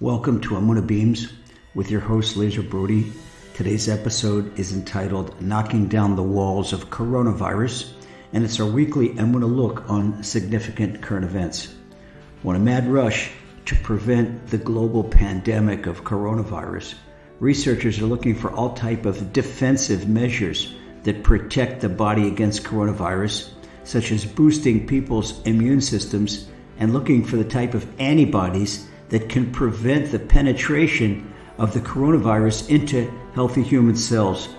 Welcome to Amuna Beams with your host Laser Brody. Today's episode is entitled Knocking Down the Walls of Coronavirus, and it's our weekly Amuna look on significant current events. On a mad rush to prevent the global pandemic of coronavirus, researchers are looking for all type of defensive measures that protect the body against coronavirus, such as boosting people's immune systems and looking for the type of antibodies that can prevent the penetration of the coronavirus into healthy human cells.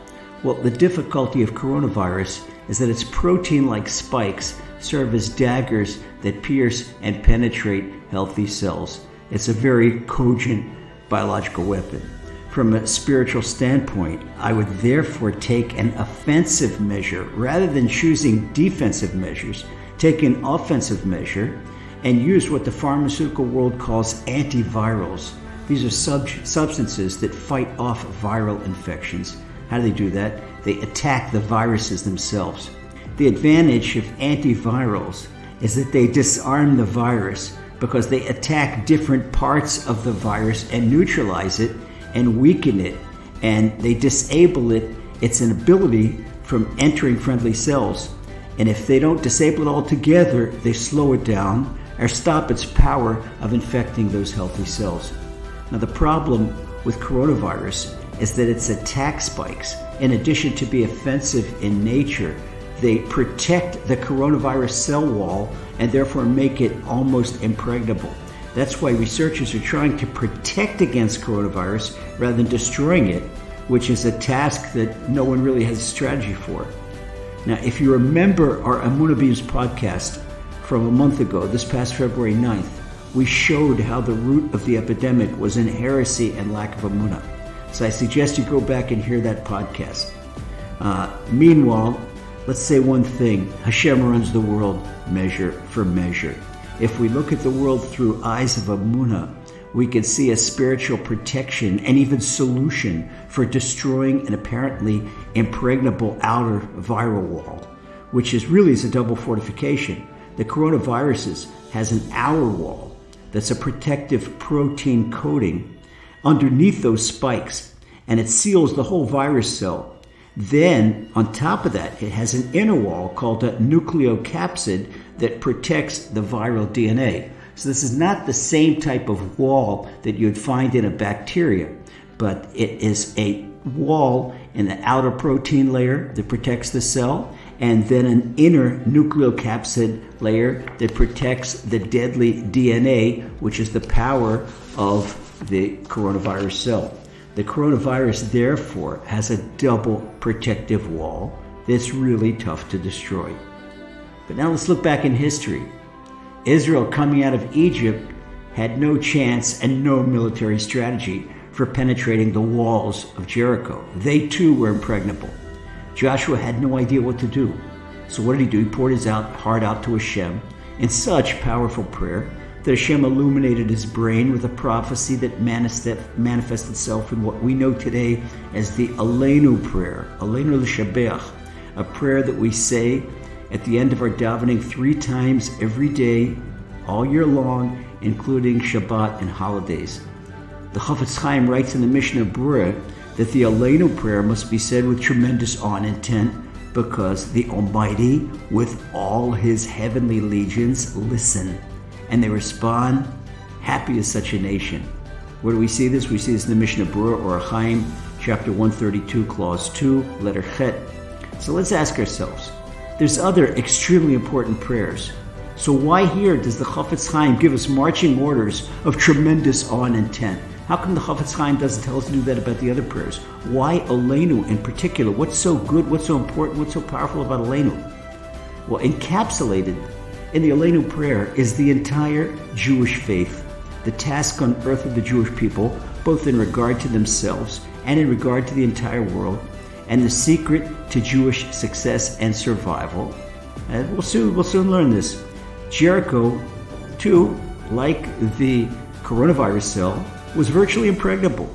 Well, the difficulty of coronavirus is that its protein-like spikes serve as daggers that pierce and penetrate healthy cells. It's a very cogent biological weapon. From a spiritual standpoint, I would therefore take an offensive measure rather than choosing defensive measures. Take an offensive measure and use what the pharmaceutical world calls antivirals. These are substances that fight off viral infections. How do they do that? They attack the viruses themselves. The advantage of antivirals is that they disarm the virus because they attack different parts of the virus and neutralize it and weaken it, and they disable its inability from entering friendly cells. And if they don't disable it altogether, they slow it down or stop its power of infecting those healthy cells. Now, the problem with coronavirus is that its attack spikes, in addition to be offensive in nature, they protect the coronavirus cell wall and therefore make it almost impregnable. That's why researchers are trying to protect against coronavirus rather than destroying it, which is a task that no one really has a strategy for. Now, if you remember our Amuna Beams podcast from a month ago, this past February 9th, we showed how the root of the epidemic was in heresy and lack of Amuna. So I suggest you go back and hear that podcast. Meanwhile, let's say one thing. Hashem runs the world measure for measure. If we look at the world through eyes of Amuna, we can see a spiritual protection and even solution for destroying an apparently impregnable outer viral wall, which is really a double fortification. The coronavirus has an outer wall that's a protective protein coating underneath those spikes, and it seals the whole virus cell. Then, on top of that, it has an inner wall called a nucleocapsid that protects the viral DNA. So this is not the same type of wall that you'd find in a bacteria, but it is a wall in the outer protein layer that protects the cell, and then an inner nucleocapsid layer that protects the deadly DNA, which is the power of the coronavirus cell. The coronavirus, therefore, has a double protective wall that's really tough to destroy. But now let's look back in history. Israel, coming out of Egypt, had no chance and no military strategy for penetrating the walls of Jericho. They too were impregnable. Joshua had no idea what to do. So what did he do? He poured his heart out to Hashem in such powerful prayer that Hashem illuminated his brain with a prophecy that manifested itself in what we know today as the Elena Prayer, Elena L'Shabeach, a prayer that we say at the end of our davening 3 times every day, all year long, including Shabbat and holidays. The Chafetz Chaim writes in the Mishnah Berurah that the Elena Prayer must be said with tremendous awe and intent because the Almighty, with all his heavenly legions, listen, and they respond, happy is such a nation. Where do we see this? We see this in the Mishnah Berurah or Chaim, chapter 132, clause 2, letter Chet. So let's ask ourselves, there's other extremely important prayers. So why here does the Chafetz Chaim give us marching orders of tremendous awe and intent? How come the Chafetz Chaim doesn't tell us to do that about the other prayers? Why Elenu in particular? What's so good, what's so important, what's so powerful about Elenu? Well, encapsulated in the Elenu prayer is the entire Jewish faith, the task on earth of the Jewish people, both in regard to themselves and in regard to the entire world, and the secret to Jewish success and survival. And we'll soon learn this. Jericho, too, like the coronavirus cell, was virtually impregnable.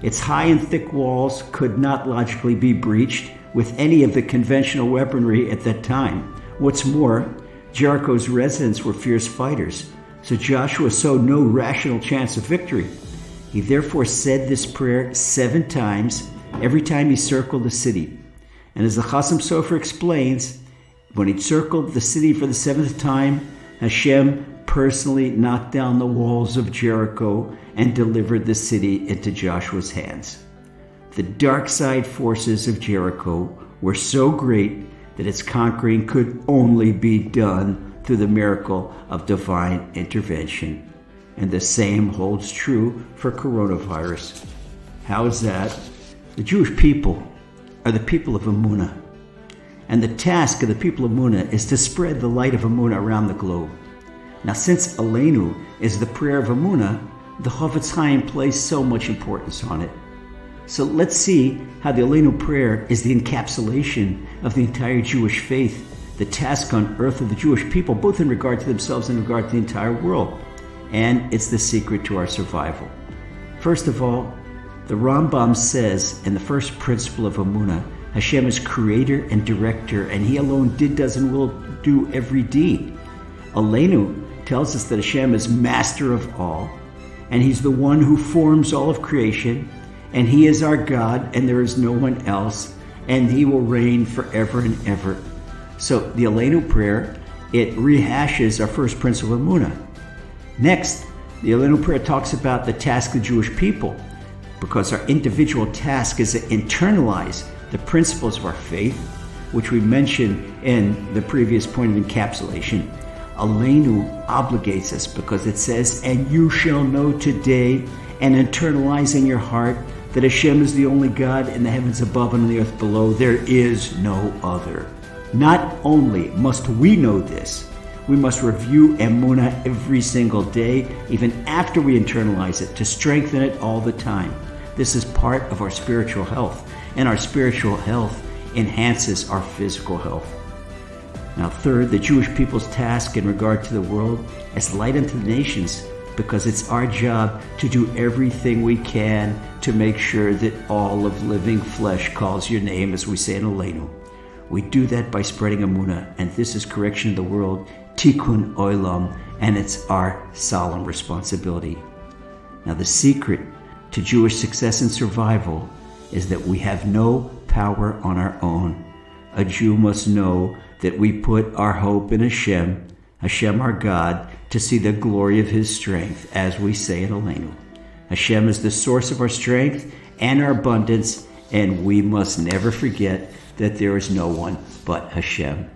Its high and thick walls could not logically be breached with any of the conventional weaponry at that time. What's more, Jericho's residents were fierce fighters, so Joshua saw no rational chance of victory. He therefore said this prayer 7 times, every time he circled the city. And as the Chasam Sofer explains, when he circled the city for the 7th time, Hashem personally knocked down the walls of Jericho and delivered the city into Joshua's hands. The dark side forces of Jericho were so great that its conquering could only be done through the miracle of divine intervention. And the same holds true for coronavirus. How is that? The Jewish people are the people of Emunah. And the task of the people of Emunah is to spread the light of Emunah around the globe. Now, since Aleinu is the prayer of Emunah, the Chofetz Chaim placed so much importance on it. So let's see how the Aleinu prayer is the encapsulation of the entire Jewish faith, the task on earth of the Jewish people, both in regard to themselves and in regard to the entire world. And it's the secret to our survival. First of all, the Rambam says in the first principle of Emunah, Hashem is creator and director, and he alone does and will do every deed. Aleinu tells us that Hashem is master of all, and he's the one who forms all of creation, and he is our God, and there is no one else, and he will reign forever and ever. So the Aleinu prayer, it rehashes our first principle of Emunah. Next, the Elena Prayer talks about the task of the Jewish people, because our individual task is to internalize the principles of our faith, which we mentioned in the previous point of encapsulation. Aleinu obligates us because it says, and you shall know today and internalize in your heart that Hashem is the only God in the heavens above and on the earth below. There is no other. Not only must we know this, we must review Emunah every single day, even after we internalize it, to strengthen it all the time. This is part of our spiritual health, and our spiritual health enhances our physical health. Now, third, the Jewish people's task in regard to the world is light unto the nations, because it's our job to do everything we can to make sure that all of living flesh calls your name, as we say in Aleinu. We do that by spreading Emunah, and this is correction of the world, Tikkun Olam, and it's our solemn responsibility. Now, the secret to Jewish success and survival is that we have no power on our own. A Jew must know that we put our hope in Hashem, Hashem our God, to see the glory of his strength, as we say in Aleinu. Hashem is the source of our strength and our abundance, and we must never forget that there is no one but Hashem.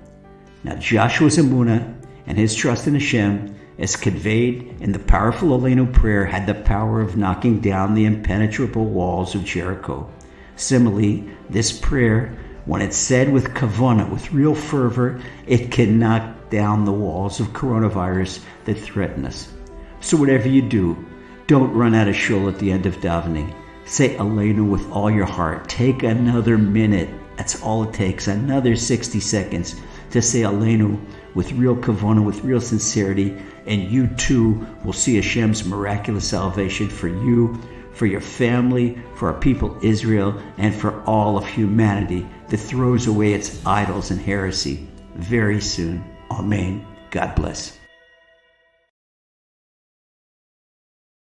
Now, Joshua's Emunah and his trust in Hashem, as conveyed in the powerful Aleinu prayer, had the power of knocking down the impenetrable walls of Jericho. Similarly, this prayer, when it's said with kavanah, with real fervor, it can knock down the walls of coronavirus that threaten us. So whatever you do, don't run out of shul at the end of davening. Say Aleinu with all your heart. Take another minute. That's all it takes, another 60 seconds to say Aleinu with real kavanah, with real sincerity, and you too will see Hashem's miraculous salvation for you, for your family, for our people Israel, and for all of humanity that throws away its idols and heresy very soon. Amen. God bless.